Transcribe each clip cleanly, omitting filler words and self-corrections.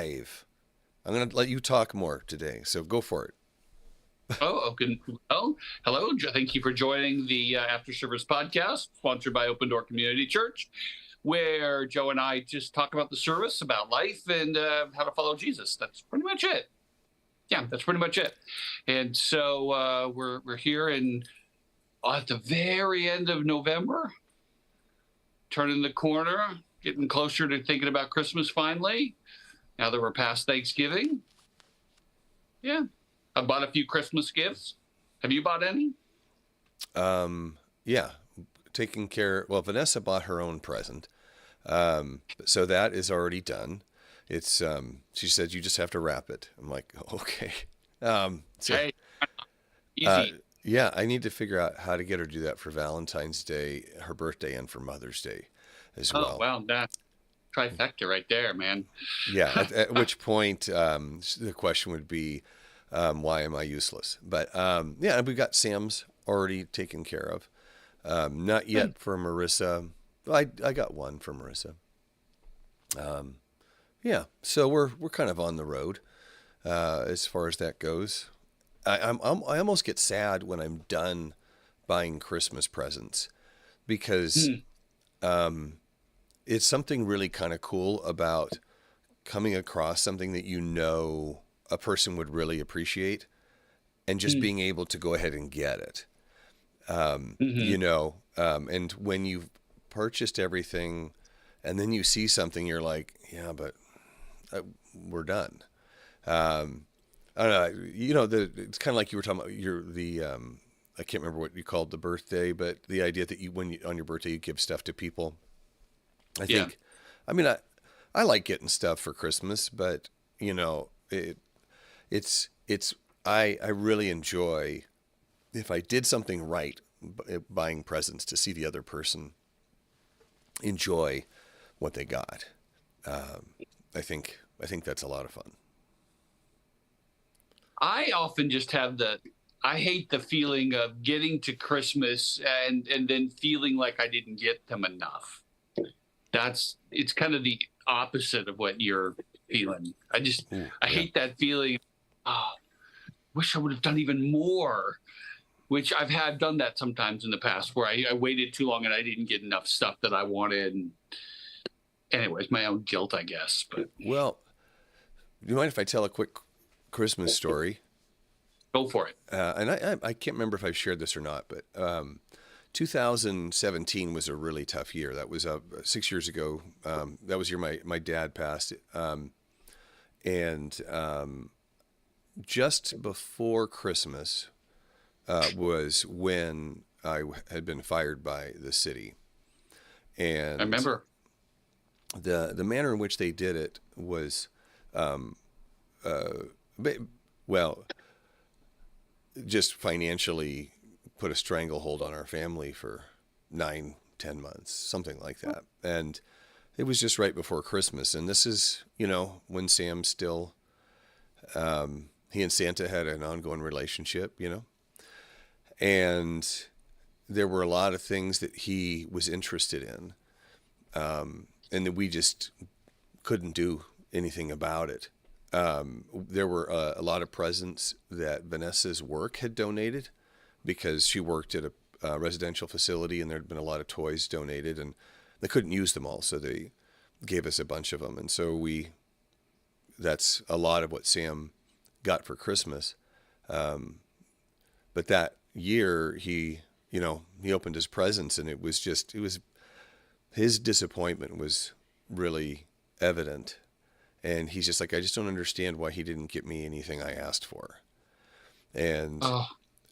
live. I'm going to let you talk more today, so go for it. Okay. Well, hello. Thank you for joining the After Service podcast, sponsored by Open Door Community Church, where Joe and I just talk about the service, about life, and how to follow Jesus. That's pretty much it. Yeah, that's pretty much it. And so we're here at the very end of November, turning the corner, getting closer to thinking about Christmas finally. Now that we're past Thanksgiving, yeah. I bought a few Christmas gifts. Have you bought any? Yeah, taking care. Well, Vanessa bought her own present, so that is already done. It's she said you just have to wrap it. I'm like, okay. So Hey, uh, easy. yeah, I need to figure out how to get her to do that for Valentine's Day, her birthday, and for Mother's Day as Oh, well. well, that trifecta right there, man. Yeah, at which point the question would be, why am I useless? But yeah, we got Sam's already taken care of. Not Good. yet for Marissa. I got one for Marissa. Yeah, so we're kind of on the road as far as that goes. I almost get sad when I'm done buying Christmas presents because Hmm, it's something really kind of cool about coming across something that a person would really appreciate and just hmm, being able to go ahead and get it. hmm. And when you've purchased everything and then you see something, you're like, yeah, but we're done. Um, I don't know. It's kind of like you were talking about I can't remember what you called the birthday, but the idea that on your birthday, you give stuff to people. I Yeah. think, I mean, I like getting stuff for Christmas, but you know, it's, I really enjoy if I did something right, buying presents to see the other person enjoy what they got. Um, I think that's a lot of fun. I often just have I hate the feeling of getting to Christmas and then feeling like I didn't get them enough. It's kind of the opposite of what you're feeling. Ooh, I yeah. hate that feeling. Oh, wish I would have done even more. Which I've done that sometimes in the past where I waited too long and I didn't get enough stuff that I wanted. And anyways, my own guilt, I guess. But Well, do you mind if I tell a quick Christmas story? go for it. And I can't remember if I've shared this or not, but 2017 was a really tough year. That was 6 years ago. That was the year my dad passed. And just before Christmas was when had been fired by the city. I And remember. the manner in which they did it was, well, just financially put a stranglehold on our family for 9, 10 months, something like that. And it was just right before Christmas. And this is, when Sam still, he and Santa had an ongoing relationship, and there were a lot of things that he was interested in, and that we just couldn't do anything about it. There were a lot of presents that Vanessa's work had donated because she worked at a residential facility, and there'd been a lot of toys donated, and they couldn't use them all, so they gave us a bunch of them, and so that's a lot of what Sam got for Christmas. But that year, he opened his presents, and it was his disappointment was really evident, and he's just like, I just don't understand why he didn't get me anything I asked for. And Oh,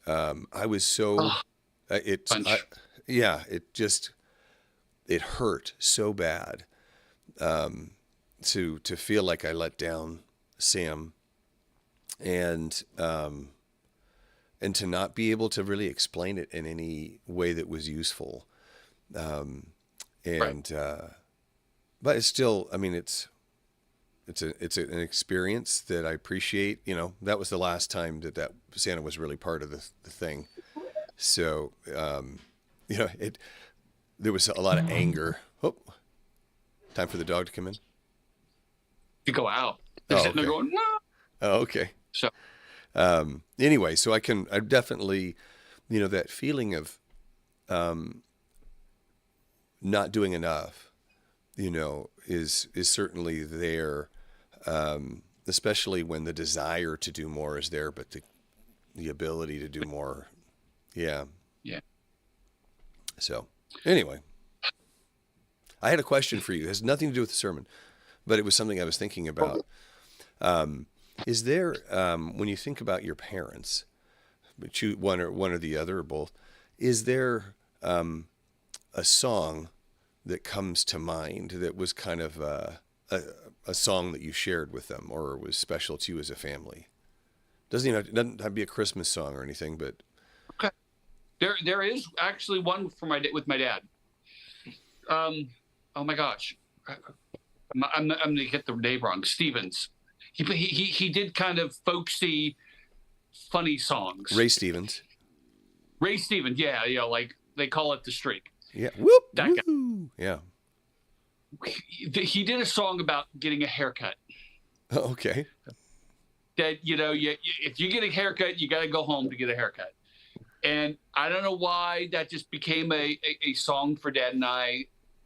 I was so oh, it's I punch. yeah, it hurt so bad, to feel like I let down Sam, and to not be able to really explain it in any way that was useful. Right. And but it's still, I mean, it's an experience that I appreciate. That was the last time that Santa was really part of the thing. So it there was a lot of anger. Oh, time for the dog to come in. To go out. They're Oh, sitting there okay. going, "Wah." Oh, okay. So Anyway, so I definitely, that feeling of not doing enough, is certainly there, especially when the desire to do more is there, but the ability to do more, yeah. yeah. So anyway, I had a question for you. It has nothing to do with the sermon, but it was something I was thinking about. Is there, when you think about your parents, but choose one or the other or both, is there a song that comes to mind that was kind of a song that you shared with them or was special to you as a family? Doesn't have to be a Christmas song or anything, but Okay. There is actually one for with my dad. Oh my gosh, I'm gonna get the name wrong. Stevens. He did kind of folksy, funny songs. Ray Stevens. Ray Stevens, yeah, like they call it the streak. Yeah. Whoop. That guy. Woo. Yeah. He did a song about getting a haircut. Okay. That if you get a haircut, you got to go home to get a haircut. And I don't know why that just became a song for Dad and I.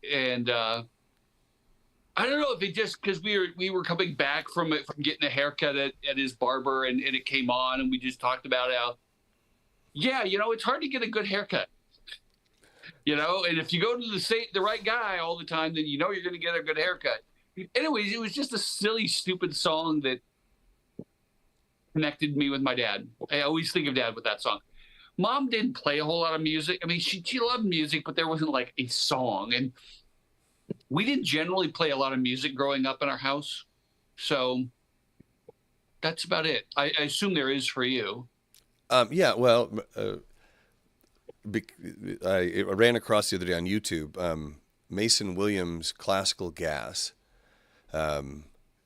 And I don't know if it just because we were coming back from getting a haircut at his barber, and it came on, and we just talked about how, yeah, it's hard to get a good haircut. And if you go to the right guy all the time, then you're going to get a good haircut. Anyways, it was just a silly, stupid song that connected me with my dad. I always think of Dad with that song. Mom didn't play a whole lot of music. I mean, she loved music, but there wasn't like a song. And we didn't generally play a lot of music growing up in our house. So that's about it. I assume there is for you. Yeah. Well, I ran across the other day on YouTube Mason Williams' Classical Gas,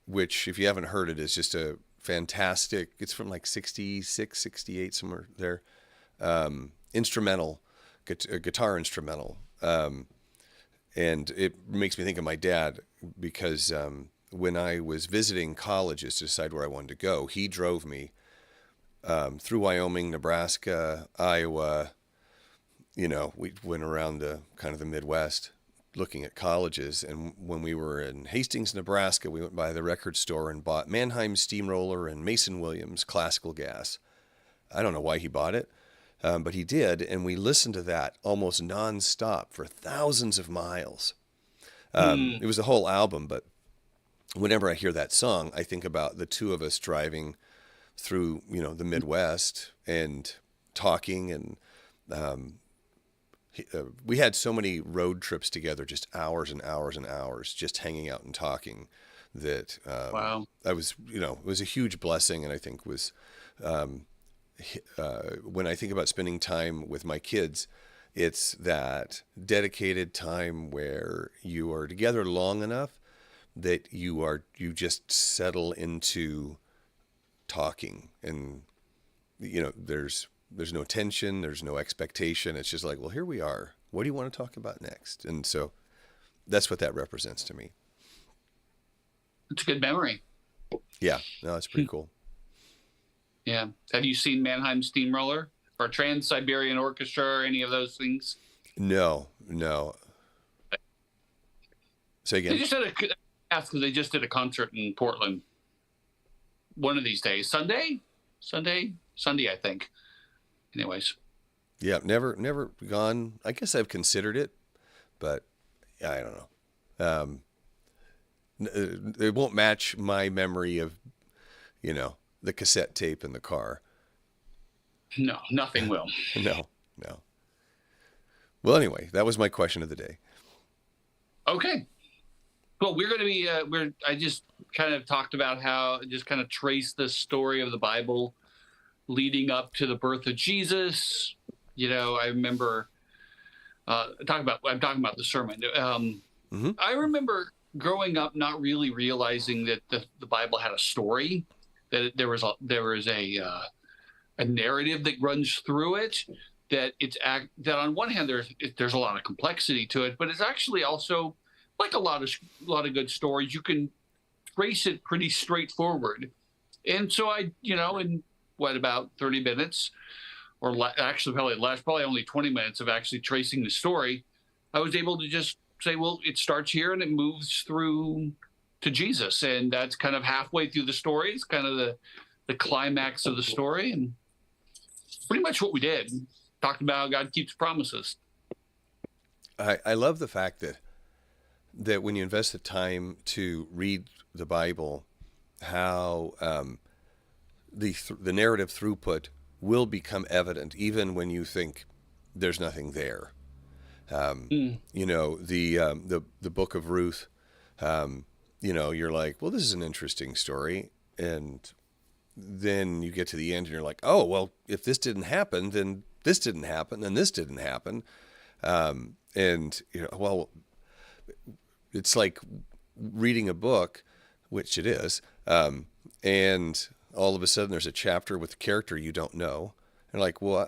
which, if you haven't heard it, is just a fantastic, it's from like 66, 68, somewhere there, instrumental, guitar instrumental. And it makes me think of my dad because when I was visiting colleges to decide where I wanted to go, he drove me through Wyoming, Nebraska, Iowa. We went around the kind of the Midwest looking at colleges. And when we were in Hastings, Nebraska, we went by the record store and bought Mannheim Steamroller and Mason Williams Classical Gas. I don't know why he bought it, but he did. And we listened to that almost nonstop for thousands of miles. It was a whole album, but whenever I hear that song, I think about the two of us driving through, the Midwest and talking, and we had so many road trips together, just hours and hours and hours, just hanging out and talking, that Wow. I was, it was a huge blessing. And I think was, when I think about spending time with my kids, it's that dedicated time where you are together long enough that you just settle into talking, and there's no tension, there's no expectation. It's just like, well, here we are. What do you want to talk about next? And so that's what that represents to me. It's a good memory. Yeah, no, it's pretty cool. Yeah. Have you seen Mannheim Steamroller or Trans-Siberian Orchestra or any of those things? No. Say again. They just did a concert in Portland one of these days. Sunday, I think. Anyways. Yeah, never gone. I guess I've considered it, but I don't know. It won't match my memory of, the cassette tape in the car. No, nothing will. No. Well, anyway, that was my question of the day. Okay. Well, we're going to be, I just kind of talked about how, just kind of trace the story of the Bible leading up to the birth of Jesus. I remember, I'm talking about the sermon. I remember growing up not really realizing that the Bible had a story, that there was a narrative that runs through it, that that on one hand there's a lot of complexity to it, but it's actually also like a lot of good stories. You can trace it pretty straightforward. And so I, in what, about 30 minutes, or actually probably only 20 minutes of actually tracing the story, I was able to just say, well, it starts here and it moves through to Jesus. And that's kind of halfway through the story. It's kind of the climax of the story. And pretty much what we did. Talked about how God keeps promises. I love the fact that when you invest the time to read the Bible, how the narrative throughput will become evident even when you think there's nothing there. You know, the book of Ruth, you know, you're like, well, this is an interesting story. And then you get to the end and you're like, oh, well, if this didn't happen, then this didn't happen, and this didn't happen. And, you know, well, it's like reading a book, which it is, and all of a sudden there's a chapter with a character you don't know. And like, well,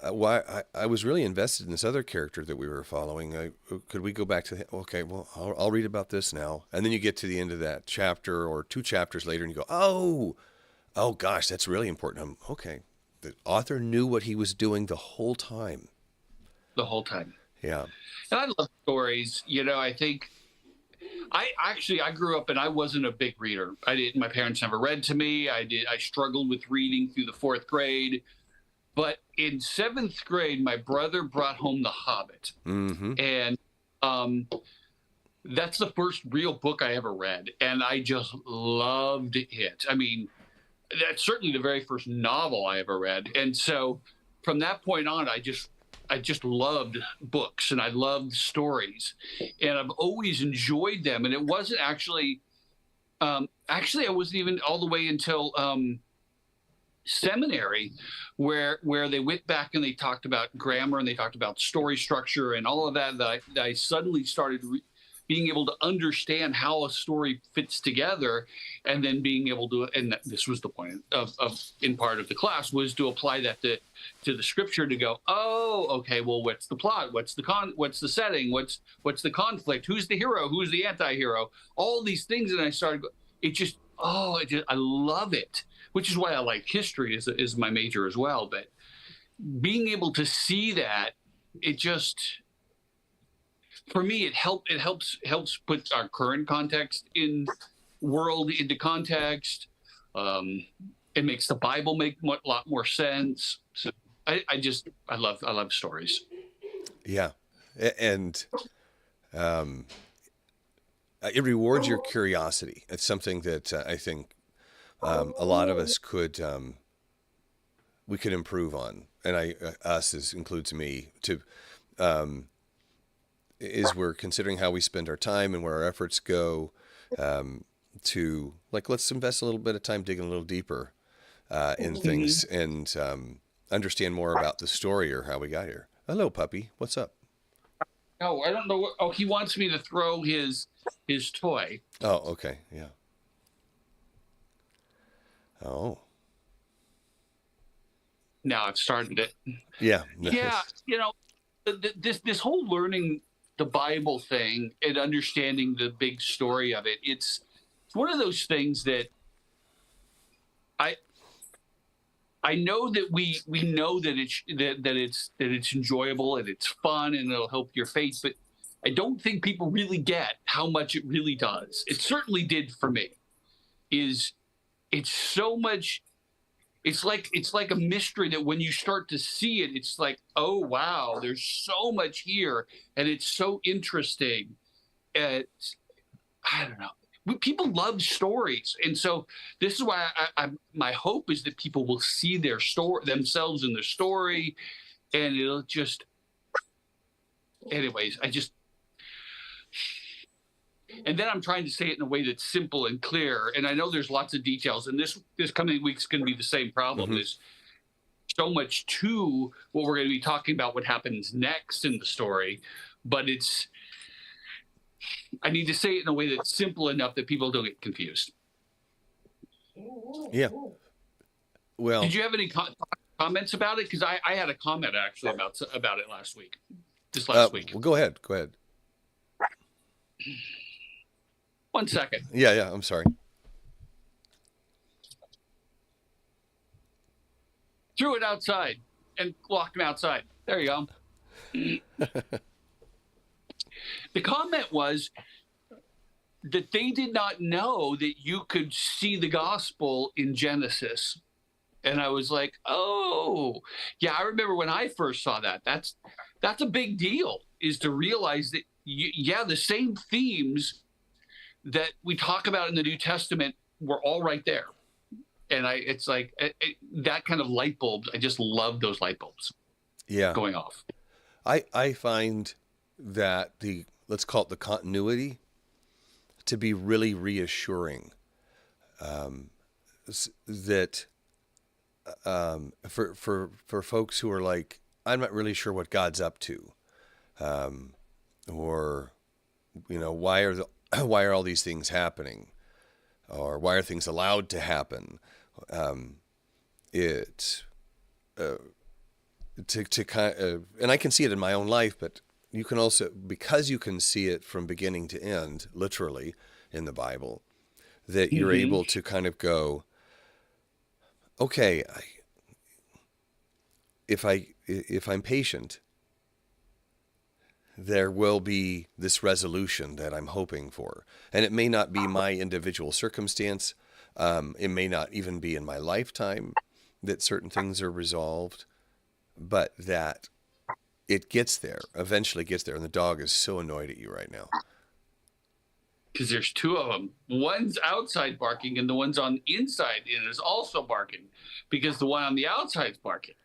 I was really invested in this other character that we were following. Could we go back to okay, well, I'll read about this now. And then you get to the end of that chapter or two chapters later and you go, oh gosh, that's really important. Okay. The author knew what he was doing the whole time. The whole time. Yeah. And I love stories. You know, I think I grew up and I wasn't a big reader. My parents never read to me. I struggled with reading through the fourth grade. But in seventh grade, my brother brought home The Hobbit. Mm-hmm. And that's the first real book I ever read. And I just loved it. I mean, that's certainly the very first novel I ever read. And so from that point on, I just loved books and I loved stories. And I've always enjoyed them. And it wasn't actually I wasn't even all the way until seminary where they went back and they talked about grammar and they talked about story structure and all of that I suddenly started being able to understand how a story fits together, and then being able to, and this was the point of in part of the class, was to apply that to the scripture, to go, oh, okay, well, what's the plot, what's the setting, what's the conflict, who's the hero, who's the anti-hero, all these things. And I started, I love it. Which is why I like history is my major as well. But being able to see that, it just, for me, it helps put our current context world into context. It makes the Bible make a lot more sense. So I love stories. Yeah, and it rewards your curiosity. It's something that I think a lot of us we could improve on, and us includes me too. Is we're considering how we spend our time and where our efforts go, to like, let's invest a little bit of time digging a little deeper in things and understand more about the story or how we got here. Hello, puppy. What's up? No, I don't know. He wants me to throw his toy. Oh, okay. Yeah. Oh. Now I've started it. Yeah. Yeah. You know, this whole learning the Bible thing and understanding the big story of it, it's one of those things that I know that we know that it's enjoyable and it's fun and it'll help your faith, but I don't think people really get how much it really does. It certainly did for me. It's so much. It's like a mystery that when you start to see it, it's like, oh, wow, there's so much here. And it's so interesting. I don't know. People love stories. And so this is why my hope is that people will see themselves in their story. And it'll just, anyways, and then I'm trying to say it in a way that's simple and clear. And I know there's lots of details, and this coming week's going to be the same problem. Mm-hmm. There's so much to what we're going to be talking about, what happens next in the story, but I need to say it in a way that's simple enough that people don't get confused. Yeah. Well, did you have any comments about it? Because I had a comment actually about it last week. Week. Well, go ahead. 1 second. Yeah, I'm sorry. threw it outside and locked him outside. There you go. The comment was that they did not know that you could see the gospel in Genesis. And I was like, oh, yeah, I remember when I first saw that. That's a big deal, is to realize that, the same themes that we talk about in the New Testament were all right there. And it's like that kind of light bulbs. I just love those light bulbs going off. I find that let's call it the continuity, to be really reassuring. That for folks who are like, I'm not really sure what God's up to, or why are all these things happening, or why are things allowed to happen? To kind of, and I can see it in my own life, but you can also, because you can see it from beginning to end, literally in the Bible, that you're able to kind of go, okay, if I'm patient, there will be this resolution that I'm hoping for. And it may not be my individual circumstance. It may not even be in my lifetime that certain things are resolved, but that it gets there, eventually gets there. And the dog is so annoyed at you right now. Because there's two of them. One's outside barking, and the one's on inside and is also barking, because the one on the outside's barking.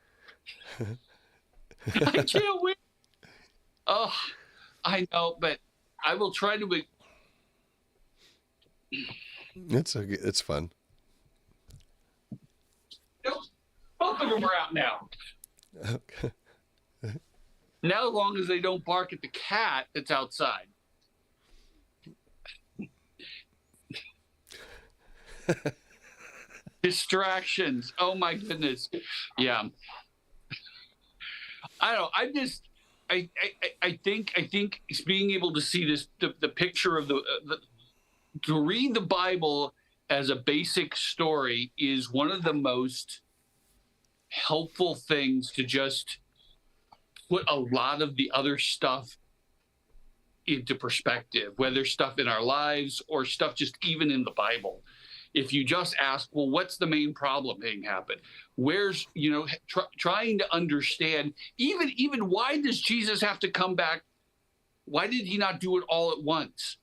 I can't wait. Oh, I know, but I will try to be. It's fun. Both of them are out now. Okay. Now, as long as they don't bark at the cat that's outside. Distractions. Oh my goodness. Yeah. I don't know. I think it's being able to see this, the picture of to read the Bible as a basic story is one of the most helpful things to just put a lot of the other stuff into perspective, whether stuff in our lives or stuff just even in the Bible. If you just ask, well, what's the main problem being happen? Where's, trying to understand, even why does Jesus have to come back? Why did he not do it all at once?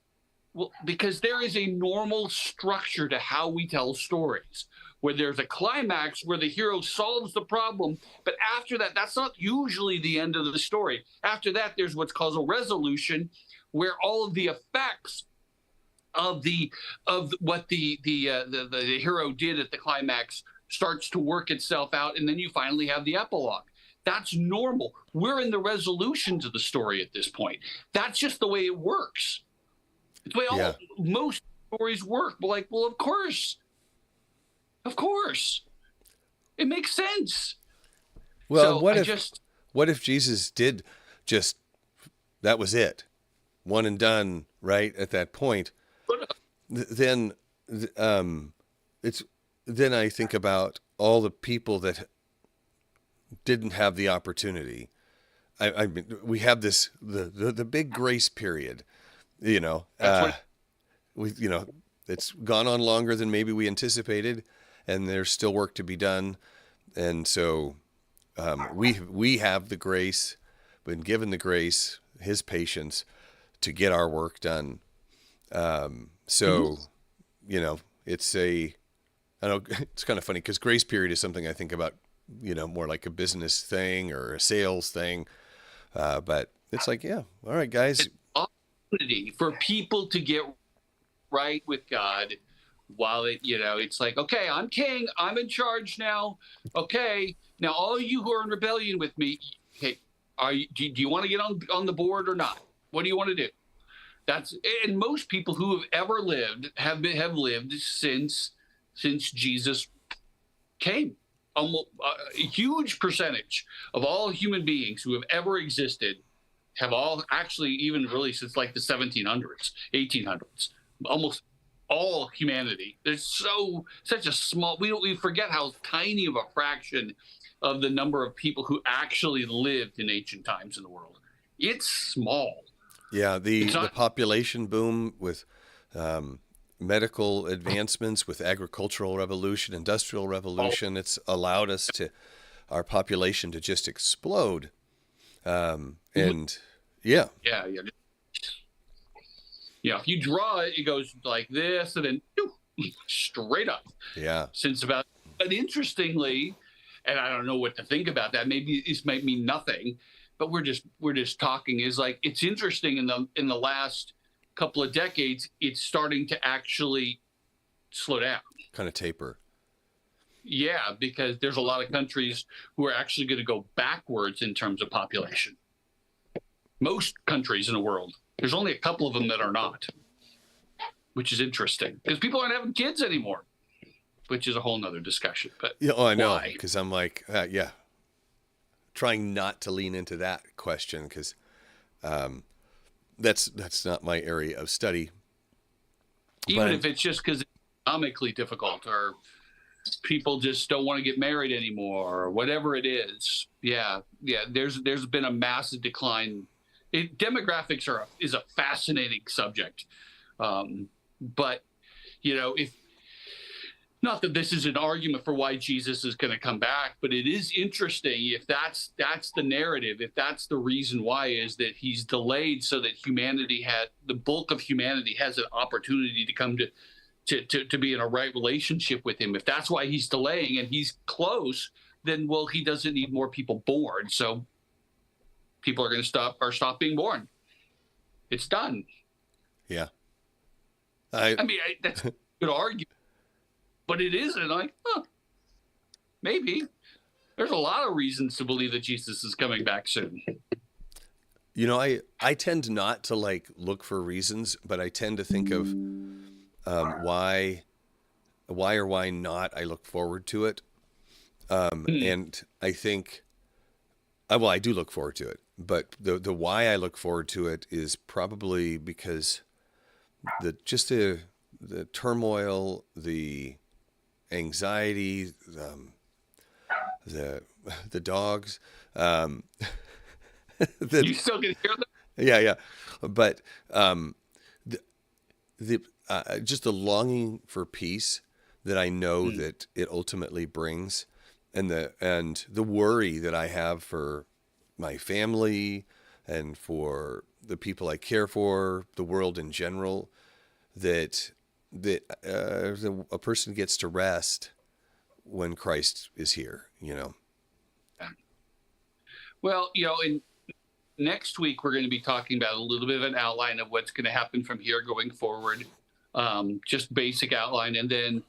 Well, because there is a normal structure to how we tell stories, where there's a climax where the hero solves the problem. But after that, that's not usually the end of the story. After that, there's what's called a resolution, where all of the effects of what the hero did at the climax starts to work itself out, and then you finally have the epilogue. That's normal. We're in the resolution to the story at this point. That's just the way it works. It's the way most stories work. We're like, well, of course, it makes sense. Well, so what if Jesus did just, that was it, one and done, right at that point? Then I think about all the people that didn't have the opportunity. I mean, we have this the big grace period, it's gone on longer than maybe we anticipated, and there's still work to be done, and so we have the grace, been given the grace, His patience, to get our work done. It's I know it's kind of funny because grace period is something I think about, more like a business thing or a sales thing. But it's like, all right, guys. It's opportunity for people to get right with God while it's like, okay, I'm king, I'm in charge now. Okay. Now all you who are in rebellion with me, okay, do you want to get on the board or not? What do you want to do? And most people who have ever lived have lived since Jesus came. Almost a huge percentage of all human beings who have ever existed have all actually, even really since like the 1700s, 1800s, almost all humanity. There's such a small, we forget how tiny of a fraction of the number of people who actually lived in ancient times in the world. It's small. Yeah, It's the not. population boom with medical advancements, with agricultural revolution, industrial Oh, revolution, it's allowed us to our population to just explode. And yeah, yeah, yeah. If you draw it, it goes like this, and then straight up. yeah, Since about, but interestingly, and I don't know what to think about that. Maybe this might mean nothing, but we're just talking. Is like it's interesting in the last couple of decades, it's starting to actually slow down. kind of taper. Yeah, because there's a lot of countries who are actually going to go backwards in terms of population. Most countries in the world, there's only a couple of them that are not, which is interesting because people aren't having kids anymore, which is a whole nother discussion. But Yeah, oh, I know, why? because I'm like, yeah, trying not to lean into that question because that's not my area of study. Even But if it's just because it's economically difficult or people just don't want to get married anymore or whatever it is. Yeah, yeah. There's been a massive decline. Demographics is a fascinating subject, but if not that this is an argument for why Jesus is going to come back, but it is interesting if that's the narrative, if that's the reason why is that he's delayed so that the bulk of humanity has an opportunity to come to be in a right relationship with him. If that's why he's delaying and he's close, then he doesn't need more people born. So people are going to stop being born. It's done. yeah, I mean, that's a good argument, but it isn't. Like, maybe there's a lot of reasons to believe that Jesus is coming back soon. I tend not to like look for reasons, but I tend to think of why or why not I look forward to it. And I think, well, I do look forward to it, but the why I look forward to it is probably because the turmoil, the anxiety, the dogs, You still can hear them? yeah, but the just the longing for peace that I know that it ultimately brings, and the worry that I have for my family and for the people I care for, the world in general, that a person gets to rest when Christ is here. Well, in next week we're going to be talking about a little bit of an outline of what's going to happen from here going forward, just basic outline, and then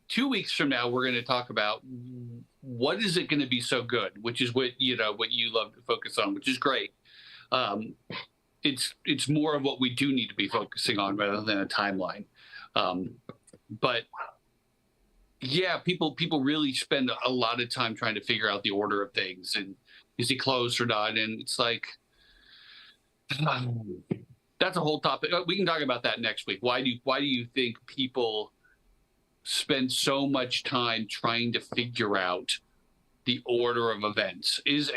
2 weeks from now we're going to talk about what is it going to be so good, which is what you love to focus on, which is great. It's more of what we do need to be focusing on rather than a timeline. But yeah, people really spend a lot of time trying to figure out the order of things and is he close or not, and it's like that's a whole topic. We can talk about that next week. Why do you think people spend so much time trying to figure out the order of events? Is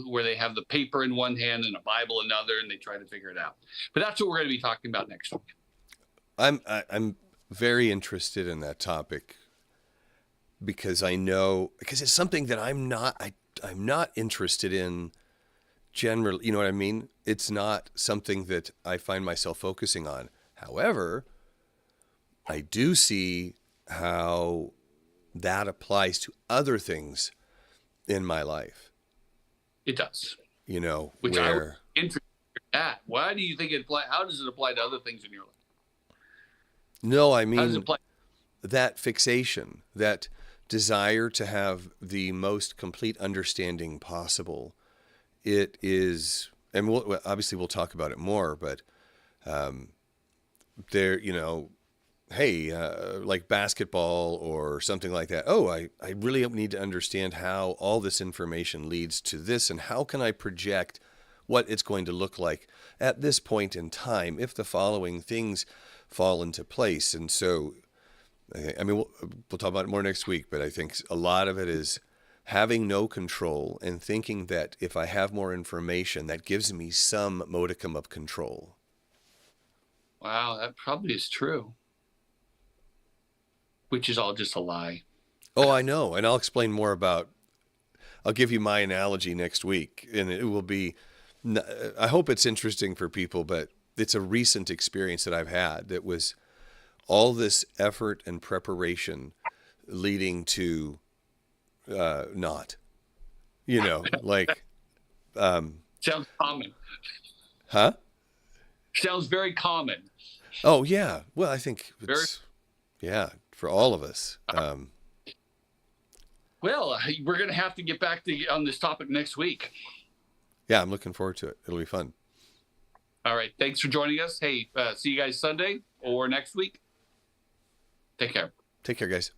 where they have the paper in one hand and a Bible in another, and they try to figure it out. But that's what we're going to be talking about next week. I'm very interested in that topic because it's something that I'm not interested in generally. You know what I mean? It's not something that I find myself focusing on. However, I do see how that applies to other things in my life. It does. where Which I was interested in that. Why do you think it apply? How does it apply to other things in your life? no, I How does it mean apply? that fixation, that desire to have the most complete understanding possible. It is, and obviously we'll talk about it more, but there, hey, like basketball or something like that. Oh, I really need to understand how all this information leads to this, and how can I project what it's going to look like at this point in time if the following things fall into place. And so I mean, we'll talk about it more next week, but I think a lot of it is having no control and thinking that if I have more information, that gives me some modicum of control. Wow, that probably is true. Which is all just a lie. Oh, I know. And I'll explain more about, I'll give you my analogy next week, and it will be, I hope it's interesting for people, but it's a recent experience that I've had that was all this effort and preparation leading to not, like, Sounds common. huh? Sounds very common. Oh yeah. Well, I think it's, yeah, for all of us. Well, we're going to have to get back on this topic next week. Yeah, I'm looking forward to it. It'll be fun. All right. Thanks for joining us. Hey, see you guys Sunday or next week. Take care. Take care, guys.